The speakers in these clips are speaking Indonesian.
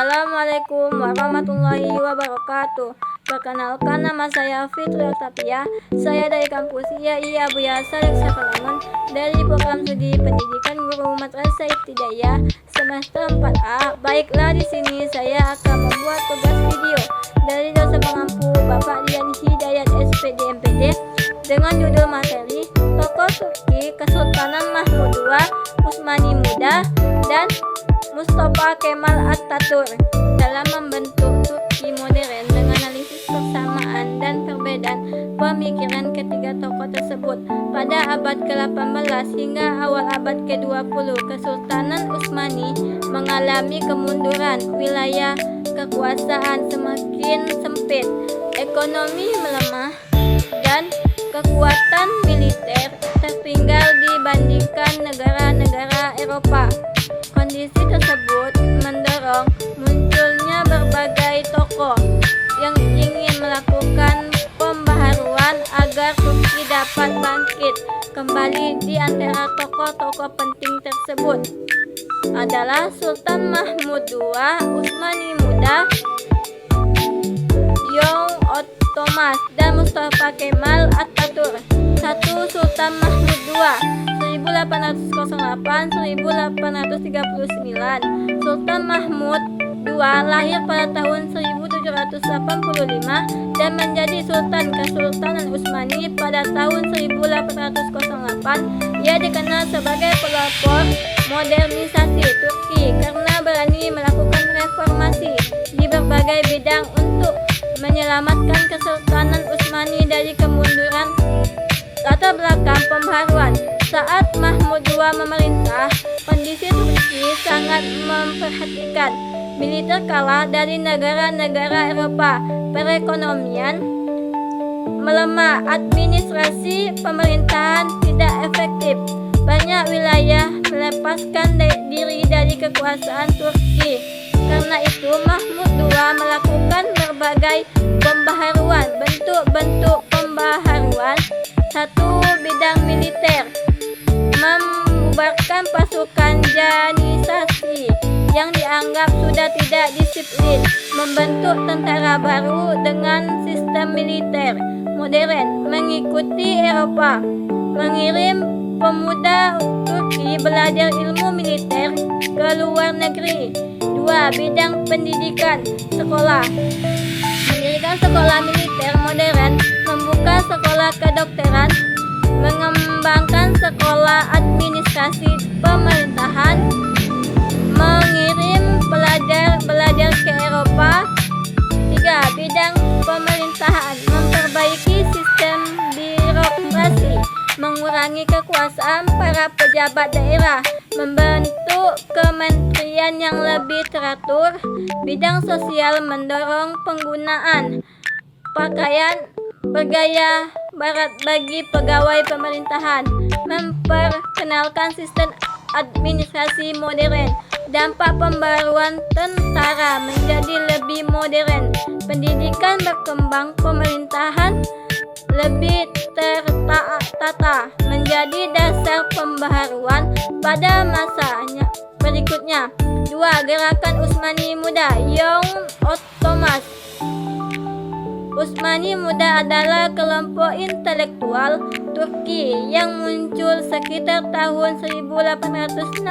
Assalamualaikum warahmatullahi wabarakatuh. Perkenalkan, nama saya Fitri Octavia. Saya dari kampus IAI Abuya Saleh Sakalaman dari program studi pendidikan guru madrasah ibtidaiyah semester 4A. Baiklah, di sini saya akan membuat tugas video dari dosen pengampu Bapak Dian Hidayat SPD MPD dengan judul materi Tokoh Turki Kesultanan Mahmud II, Utsmani Muda, dan Mustafa Kemal Atatürk dalam membentuk Turki modern dengan analisis persamaan dan perbedaan pemikiran ketiga tokoh tersebut. Pada abad ke-18 hingga awal abad ke-20, Kesultanan Utsmani mengalami kemunduran, wilayah kekuasaan semakin sempit, ekonomi melemah, dan kekuatan militer tertinggal dibandingkan negara-negara Eropa. Kondisi tersebut mendorong munculnya berbagai tokoh yang ingin melakukan pembaharuan agar Turki dapat bangkit kembali. Di antara tokoh-tokoh penting tersebut adalah Sultan Mahmud II, Utsmani Muda, Young Ottoman, dan Mustafa Kemal Atatürk. 1. Sultan Mahmud II 1808-1839. Sultan Mahmud II lahir pada tahun 1785 dan menjadi Sultan Kesultanan Utsmani pada tahun 1808. Ia dikenal sebagai pelopor modernisasi Turki karena berani melakukan reformasi di berbagai bidang untuk menyelamatkan Kesultanan Utsmani dari kemunduran. Latar belakang pembaharuan. Saat Mahmud II memerintah, kondisi Turki sangat memperhatikan. Militer kalah dari negara-negara Eropa, perekonomian melemah, administrasi pemerintahan tidak efektif. Banyak wilayah melepaskan diri dari kekuasaan Turki. Karena itu, Mahmud II melakukan berbagai pembaharuan. Bentuk-bentuk pembaharuan. 1. Bidang militer. Membubarkan pasukan janisasi yang dianggap sudah tidak disiplin, membentuk tentara baru dengan sistem militer modern mengikuti Eropa, mengirim pemuda Turki belajar ilmu militer ke luar negeri. 2. Bidang pendidikan. Sekolah. Mendirikan sekolah militer modern, membuka sekolah kedokteran, mengembangkan sekolah administrasi pemerintahan, mengirim pelajar belajar ke Eropa. 3. Bidang pemerintahan. Memperbaiki sistem birokrasi, mengurangi kekuasaan para pejabat daerah, membentuk kementerian yang lebih teratur. Bidang sosial. Mendorong penggunaan pakaian bergaya barat bagi pegawai pemerintahan, memperkenalkan sistem administrasi modern. Dampak pembaruan. Tentara menjadi lebih modern, pendidikan berkembang, pemerintahan lebih tertata, menjadi dasar pembaharuan pada masanya berikutnya. 2. Gerakan Utsmani Muda. Young Ottoman. Utsmani Muda adalah kelompok intelektual Turki yang muncul sekitar tahun 1865,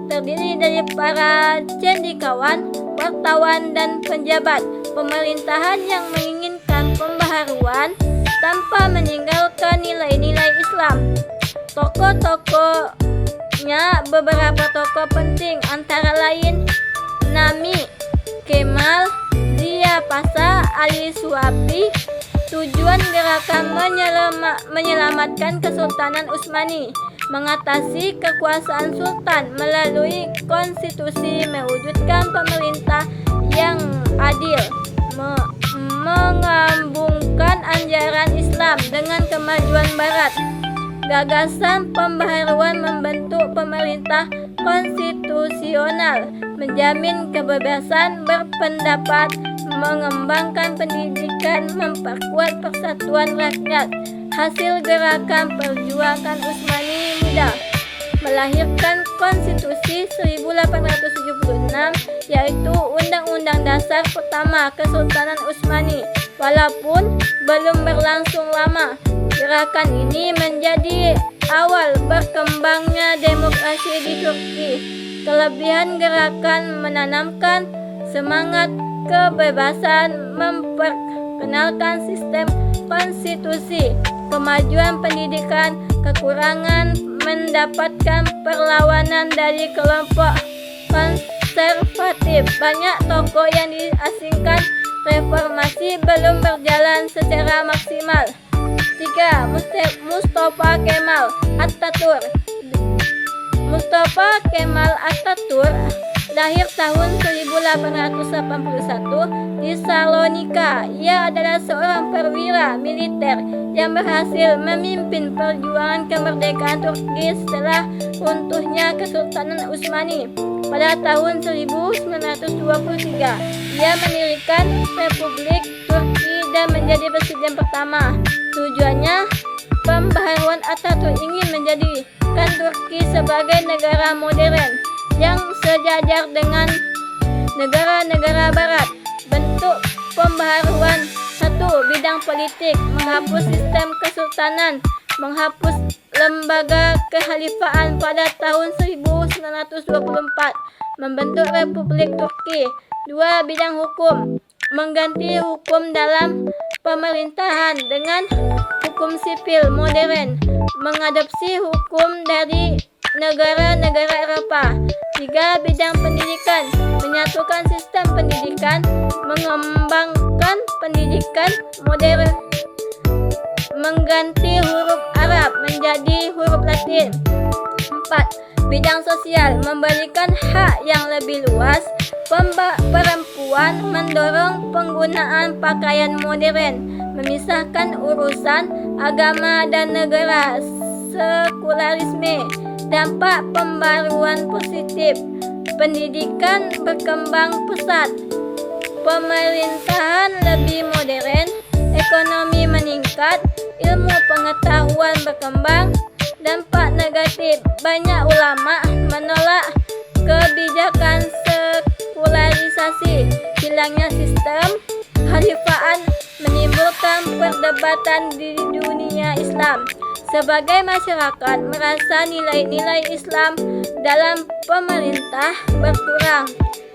terdiri dari para cendekiawan, wartawan, dan penjabat pemerintahan yang menginginkan pembaharuan tanpa meninggalkan nilai-nilai Islam. Tokoh-tokohnya. Beberapa tokoh penting antara lain Nami Kemal, Zia Pasha, Ali Suapi. Tujuan gerakan menyelamatkan Kesultanan Utsmani, mengatasi kekuasaan sultan melalui konstitusi, mewujudkan pemerintah yang adil, mengambungkan ajaran Islam dengan kemajuan Barat. Gagasan pembaharuan. Membentuk pemerintah konstitusional, menjamin kebebasan berpendapat, mengembangkan pendidikan, memperkuat persatuan rakyat. Hasil gerakan perjuangan Utsmani Muda melahirkan Konstitusi 1876, yaitu Undang-Undang Dasar pertama Kesultanan Utsmani. Walaupun belum berlangsung lama, gerakan ini menjadi awal berkembangnya demokrasi di Turki. Kelebihan gerakan menanamkan semangat kebebasan, memperkenalkan sistem konstitusi, kemajuan pendidikan, kekurangan mendapatkan perlawanan dari kelompok konservatif. Banyak tokoh yang diasingkan, reformasi belum berjalan secara maksimal. 3. Mustafa Kemal Atatürk. Mustafa Kemal Atatürk lahir tahun 1881 di Salonika. Ia adalah seorang perwira militer yang berhasil memimpin perjuangan kemerdekaan Turki setelah runtuhnya Kesultanan Utsmani. Pada tahun 1923, ia mendirikan Republik Turki dan menjadi presiden pertama. Tujuannya, pembaharuan Atatürk ingin menjadikan Turki sebagai negara modern yang sejajar dengan negara-negara barat. Bentuk pembaharuan: 1. Bidang politik, menghapus sistem kesultanan, menghapus lembaga kehalifaan pada tahun 1924, membentuk Republik Turki. 2. Bidang hukum, mengganti hukum dalam pemerintahan dengan hukum sipil modern, mengadopsi hukum dari negara-negara Eropa. 3. Bidang pendidikan, menyatukan sistem pendidikan, mengembangkan pendidikan modern, mengganti huruf Arab menjadi huruf Latin. 4. Bidang sosial, memberikan hak yang lebih luas perempuan, mendorong penggunaan pakaian modern, memisahkan urusan agama dan negara, sekularisme. Dampak pembaruan positif: pendidikan berkembang pesat, pemerintahan lebih modern, ekonomi meningkat, ilmu pengetahuan berkembang. Dampak negatif: banyak ulama menolak kebijakan sekularisasi, hilangnya sistem khalifaan menimbulkan perdebatan di dunia Islam. Sebagai masyarakat merasa nilai-nilai Islam dalam pemerintah berkurang.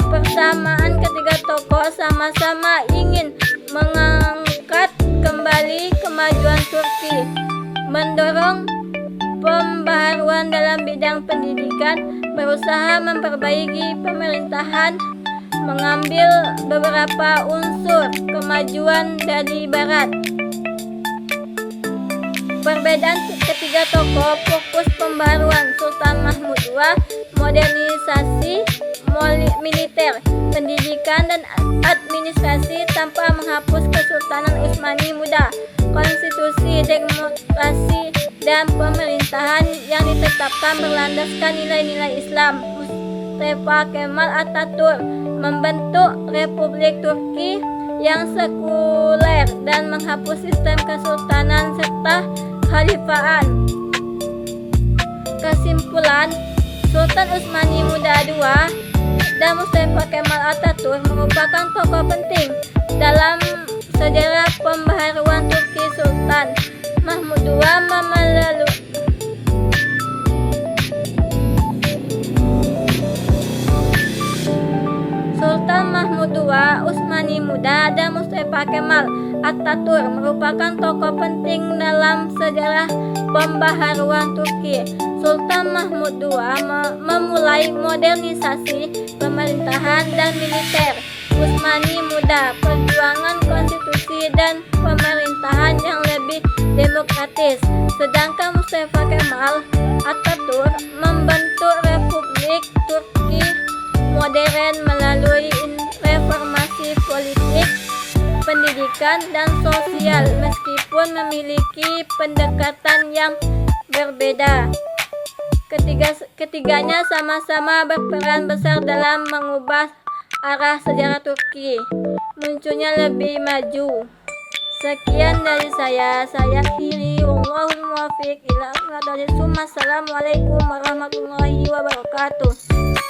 Persamaan ketiga tokoh sama-sama ingin mengangkat kembali kemajuan Turki, mendorong pembaharuan dalam bidang pendidikan, berusaha memperbaiki pemerintahan, mengambil beberapa unsur kemajuan dari Barat. Perbedaan ketiga tokoh: fokus pembaruan Sultan Mahmud II, modernisasi militer, pendidikan dan administrasi tanpa menghapus Kesultanan Utsmani muda, konstitusi, demokrasi dan pemerintahan yang ditetapkan berlandaskan nilai-nilai Islam. Mustafa Kemal Atatürk membentuk Republik Turki yang sekuler dan menghapus sistem kesultanan serta khalifaan. Kesimpulan: Sultan Utsmani Muda II dan Mustafa Kemal Atatürk merupakan tokoh penting dalam sejarah pembaharuan Turki. Sultan Mahmud II Utsmani Muda dan Mustafa Kemal Atatürk merupakan tokoh penting dalam sejarah pembaharuan Turki. Sultan Mahmud II memulai modernisasi pemerintahan dan militer. Utsmani Muda, perjuangan konstitusi dan pemerintahan yang lebih demokratis. Sedangkan Mustafa Kemal Atatürk membentuk Republik Turki modern melalui reformasi politik, pendidikan, dan sosial, meskipun memiliki pendekatan yang berbeda. Ketiganya sama-sama berperan besar dalam mengubah arah sejarah Turki munculnya lebih maju. Sekian dari saya akhiri. Wallahul muwaffiq ila Assalamualaikum warahmatullahi wabarakatuh.